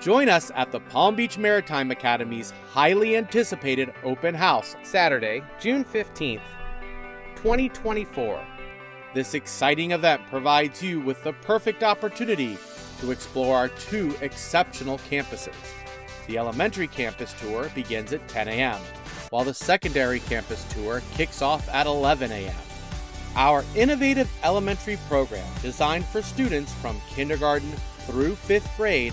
Join us at the Palm Beach Maritime Academy's highly anticipated open house, Saturday, June 15th, 2024. This exciting event provides you with the perfect opportunity to explore our two exceptional campuses. The elementary campus tour begins at 10 a.m., while the secondary campus tour kicks off at 11 a.m. Our innovative elementary program, designed for students from kindergarten through 5th grade,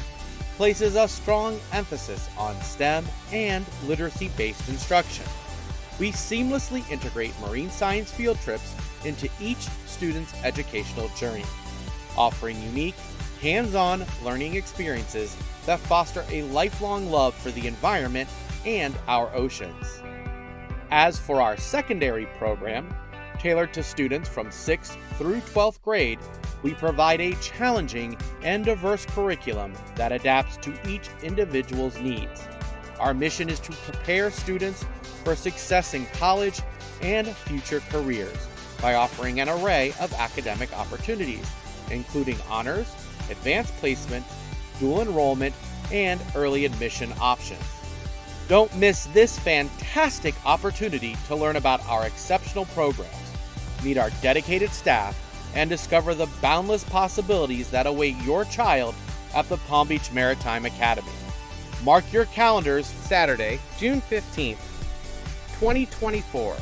places a strong emphasis on STEM and literacy-based instruction. We seamlessly integrate marine science field trips into each student's educational journey, offering unique, hands-on learning experiences that foster a lifelong love for the environment and our oceans. As for our secondary program, tailored to students from 6th through 12th grade, we provide a challenging and diverse curriculum that adapts to each individual's needs. Our mission is to prepare students for success in college and future careers by offering an array of academic opportunities, including honors, advanced placement, dual enrollment, and early admission options. Don't miss this fantastic opportunity to learn about our exceptional programs, meet our dedicated staff, and discover the boundless possibilities that await your child at the Palm Beach Maritime Academy. Mark your calendars, Saturday, June 15th, 2024.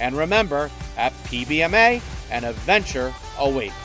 And remember, at PBMA, an adventure awaits.